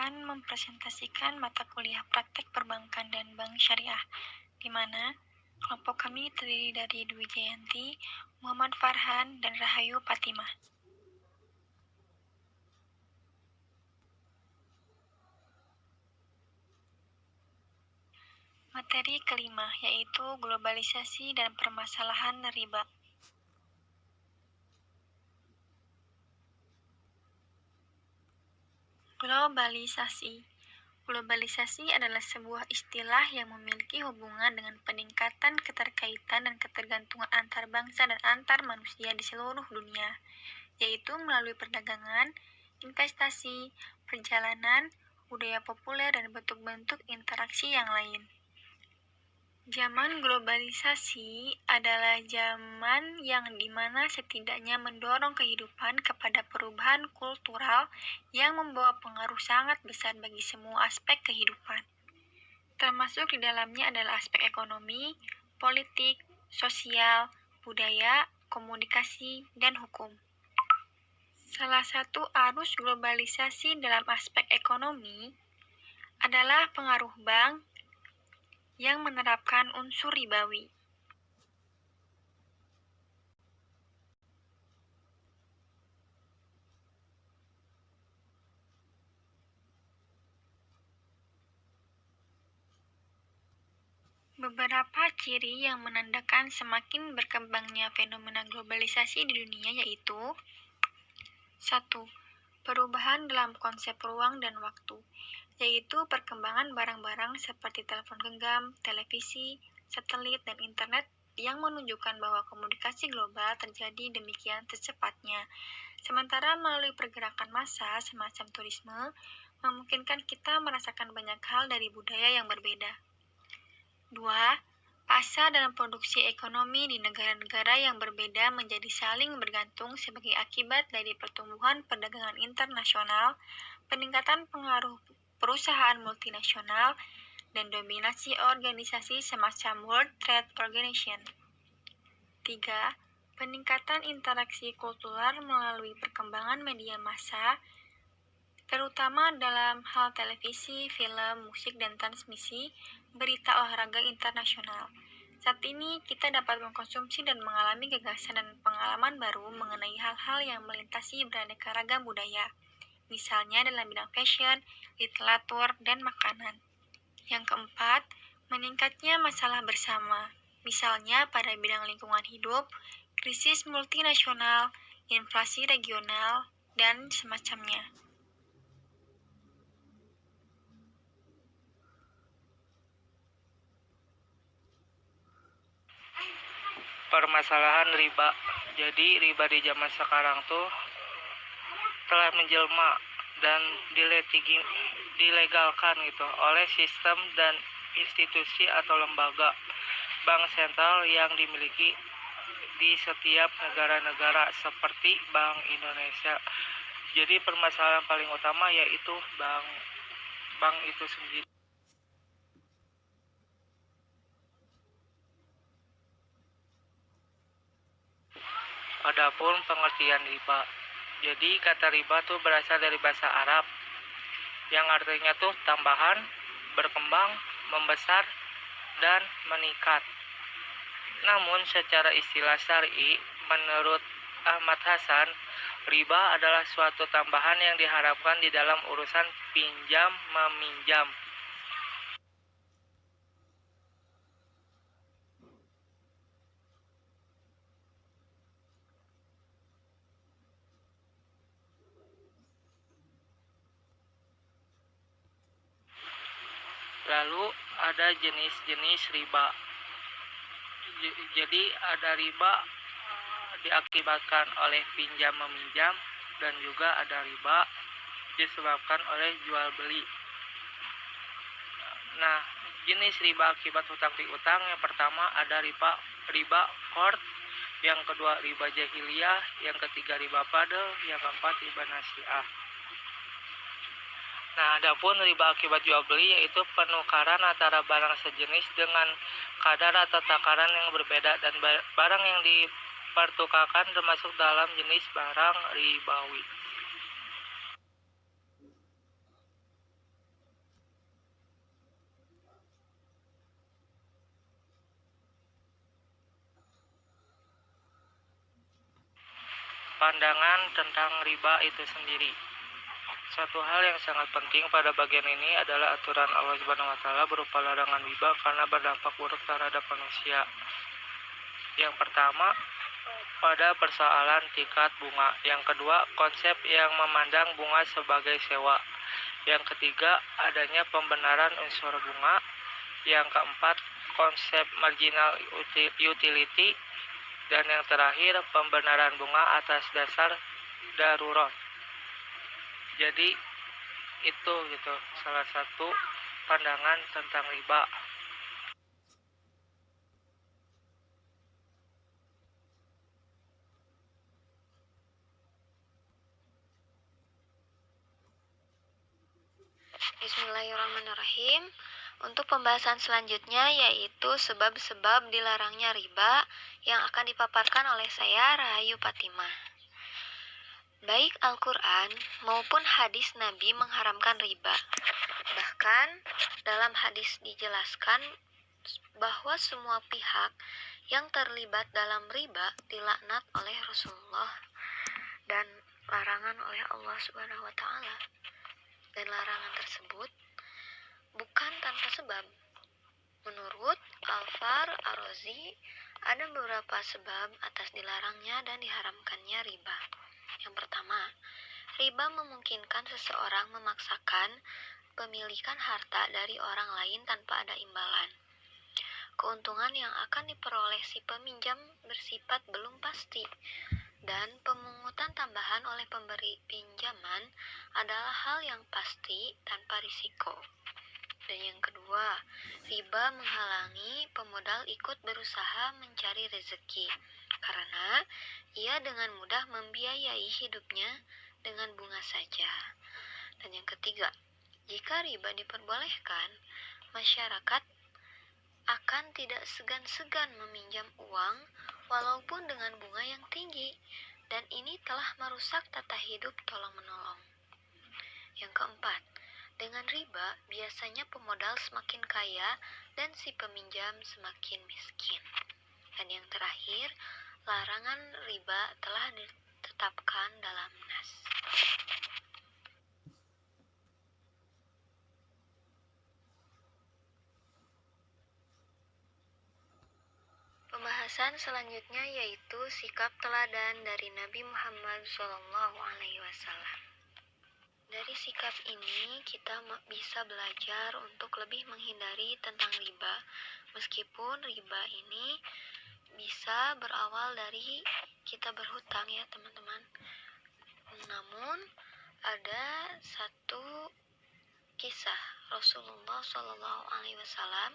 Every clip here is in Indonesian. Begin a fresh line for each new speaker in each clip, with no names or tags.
akan mempresentasikan mata kuliah praktek perbankan dan bank syariah, di mana kelompok kami terdiri dari Dwi Jayanti, Muhammad Farhan, dan Rahayu Fatimah. Materi kelima yaitu globalisasi dan permasalahan riba. Globalisasi. Globalisasi adalah sebuah istilah yang memiliki hubungan dengan peningkatan keterkaitan dan ketergantungan antar bangsa dan antar manusia di seluruh dunia, yaitu melalui perdagangan, investasi, perjalanan, budaya populer, dan bentuk-bentuk interaksi yang lain. Zaman globalisasi adalah zaman yang dimana setidaknya mendorong kehidupan kepada perubahan kultural yang membawa pengaruh sangat besar bagi semua aspek kehidupan. Termasuk di dalamnya adalah aspek ekonomi, politik, sosial, budaya, komunikasi, dan hukum. Salah satu arus globalisasi dalam aspek ekonomi adalah pengaruh bank yang menerapkan unsur ribawi. Beberapa ciri yang menandakan semakin berkembangnya fenomena globalisasi di dunia yaitu 1. Perubahan dalam konsep ruang dan waktu, yaitu perkembangan barang-barang seperti telepon genggam, televisi, satelit, dan internet yang menunjukkan bahwa komunikasi global terjadi demikian secepatnya. Sementara melalui pergerakan massa semacam turisme, memungkinkan kita merasakan banyak hal dari budaya yang berbeda. 2. Pasar dalam produksi ekonomi di negara-negara yang berbeda menjadi saling bergantung sebagai akibat dari pertumbuhan perdagangan internasional, peningkatan pengaruh perusahaan multinasional, dan dominasi organisasi semacam World Trade Organization. 3. Peningkatan interaksi kultural melalui perkembangan media massa, terutama dalam hal televisi, film, musik, dan transmisi berita olahraga internasional. Saat ini, kita dapat mengkonsumsi dan mengalami gagasan dan pengalaman baru mengenai hal-hal yang melintasi beraneka ragam budaya, misalnya dalam bidang fashion, literatur, dan makanan. Yang keempat, meningkatnya masalah bersama, misalnya pada bidang lingkungan hidup, krisis multinasional, inflasi regional, dan semacamnya.
Permasalahan riba. Jadi riba di zaman sekarang tuh telah menjelma dan dilegalkan gitu oleh sistem dan institusi atau lembaga bank sentral yang dimiliki di setiap negara-negara seperti Bank Indonesia. Jadi permasalahan paling utama yaitu bank itu sendiri. Adapun pengertian riba. Jadi kata riba tuh berasal dari bahasa Arab yang artinya tuh tambahan, berkembang, membesar, dan meningkat. Namun secara istilah syar'i, menurut Ahmad Hasan, riba adalah suatu tambahan yang diharapkan di dalam urusan pinjam meminjam. Lalu ada jenis-jenis riba. Jadi ada riba diakibatkan oleh pinjam meminjam dan juga ada riba disebabkan oleh jual beli. Nah, jenis riba akibat hutang piutang yang pertama ada riba qard, yang kedua riba jahiliyah, yang ketiga riba fadl, yang keempat riba nasiah. Nah, adapun riba akibat jual beli yaitu penukaran antara barang sejenis dengan kadar atau takaran yang berbeda dan barang yang dipertukarkan termasuk dalam jenis barang ribawi. pandangan tentang riba itu sendiri. Suatu hal yang sangat penting pada bagian ini adalah aturan Allah Subhanahu wa taala berupa larangan riba karena berdampak buruk terhadap manusia. Yang pertama, pada persoalan tingkat bunga. Yang kedua, konsep yang memandang bunga sebagai sewa. Yang ketiga, adanya pembenaran unsur bunga. Yang keempat, konsep marginal utility. Dan yang terakhir, pembenaran bunga atas dasar darurat. Jadi itu gitu salah satu pandangan tentang riba.
Bismillahirrahmanirrahim. Untuk pembahasan selanjutnya yaitu sebab-sebab dilarangnya riba yang akan dipaparkan oleh saya Rahayu Fatimah. Baik Al-Quran maupun hadis Nabi mengharamkan riba. Bahkan dalam hadis dijelaskan bahwa semua pihak yang terlibat dalam riba dilaknat oleh Rasulullah dan larangan oleh Allah Subhanahu wa taala. Dan larangan tersebut bukan tanpa sebab. Menurut Al-Far Ar-Razi, ada beberapa sebab atas dilarangnya dan diharamkannya riba. Yang pertama, riba memungkinkan seseorang memaksakan pemilikan harta dari orang lain tanpa ada imbalan. Keuntungan yang akan diperoleh si peminjam bersifat belum pasti, dan pemungutan tambahan oleh pemberi pinjaman adalah hal yang pasti tanpa risiko. Dan yang kedua, riba menghalangi pemodal ikut berusaha mencari rezeki, karena ia dengan mudah membiayai hidupnya dengan bunga saja. Dan yang ketiga, jika riba diperbolehkan, masyarakat akan tidak segan-segan meminjam uang walaupun dengan bunga yang tinggi, dan ini telah merusak tata hidup tolong-menolong. Yang keempat, dengan riba biasanya pemodal semakin kaya dan si peminjam semakin miskin. Dan yang terakhir, larangan riba telah ditetapkan dalam Nas. Pembahasan selanjutnya yaitu sikap teladan dari Nabi Muhammad SAW. Dari sikap ini kita bisa belajar untuk lebih menghindari tentang riba, meskipun riba ini bisa berawal dari kita berhutang ya teman-teman. Namun ada satu kisah Rasulullah SAW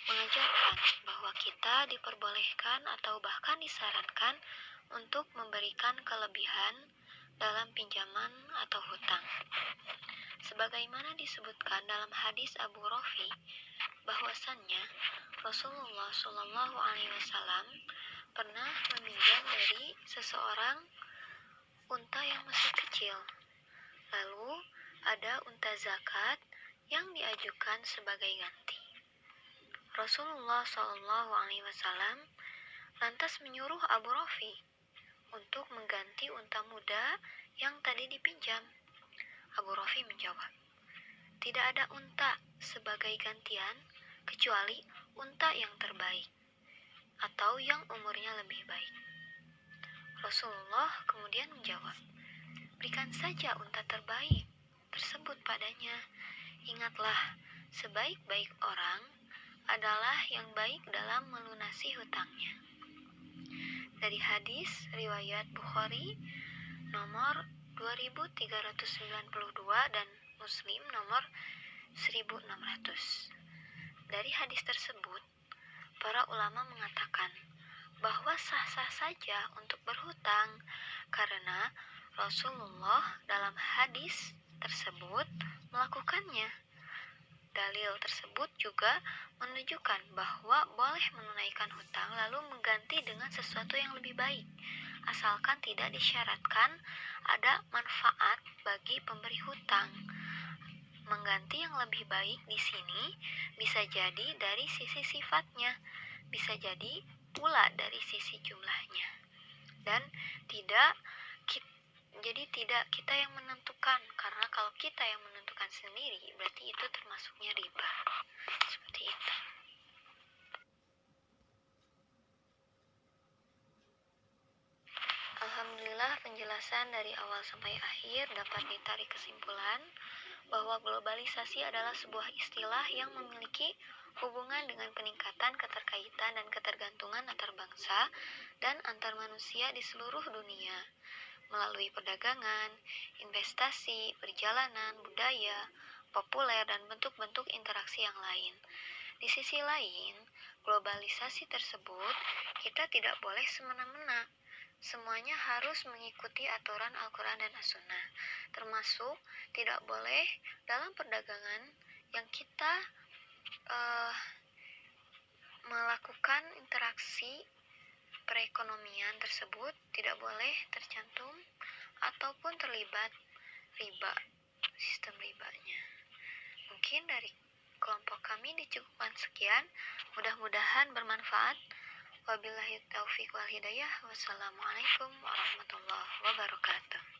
mengajarkan bahwa kita diperbolehkan atau bahkan disarankan untuk memberikan kelebihan dalam pinjaman atau hutang. Sebagaimana disebutkan dalam hadis Abu Rafi, bahwasannya Rasulullah SAW pernah meminjam dari seseorang unta yang masih kecil. Lalu ada unta zakat yang diajukan sebagai ganti. Rasulullah SAW lantas menyuruh Abu Rafi untuk mengganti unta muda yang tadi dipinjam. Abu Rafi menjawab, "Tidak ada unta sebagai gantian kecuali unta yang terbaik atau yang umurnya lebih baik." Rasulullah kemudian menjawab, "Berikan saja unta terbaik tersebut padanya. Ingatlah, sebaik-baik orang adalah yang baik dalam melunasi hutangnya." Dari hadis riwayat Bukhari nomor 2392 dan Muslim nomor 1600. Dari hadis tersebut, para ulama mengatakan bahwa sah-sah saja untuk berhutang karena Rasulullah dalam hadis tersebut melakukannya. Dalil tersebut juga menunjukkan bahwa boleh menunaikan hutang lalu mengganti dengan sesuatu yang lebih baik, asalkan tidak disyaratkan ada manfaat bagi pemberi hutang. Mengganti yang lebih baik di sini bisa jadi dari sisi sifatnya, bisa jadi pula dari sisi jumlahnya. dan tidak jadi tidak kita yang menentukan, karena kalau kita yang menentukan sendiri berarti itu termasuknya riba. Seperti itu. Alhamdulillah, penjelasan dari awal sampai akhir dapat ditarik kesimpulan bahwa globalisasi adalah sebuah istilah yang memiliki hubungan dengan peningkatan keterkaitan dan ketergantungan antar bangsa dan antar manusia di seluruh dunia melalui perdagangan, investasi, perjalanan, budaya, populer, dan bentuk-bentuk interaksi yang lain. Di sisi lain, globalisasi tersebut kita tidak boleh semena-mena. Semuanya harus mengikuti aturan Al-Quran dan As-Sunnah, termasuk tidak boleh dalam perdagangan yang kita melakukan interaksi perekonomian tersebut tidak boleh tercantum ataupun terlibat riba, sistem ribanya. Mungkin dari kelompok kami dicukupkan sekian, mudah-mudahan bermanfaat. Wabillahi taufiq wal hidayah. Wassalamualaikum warahmatullahi wabarakatuh.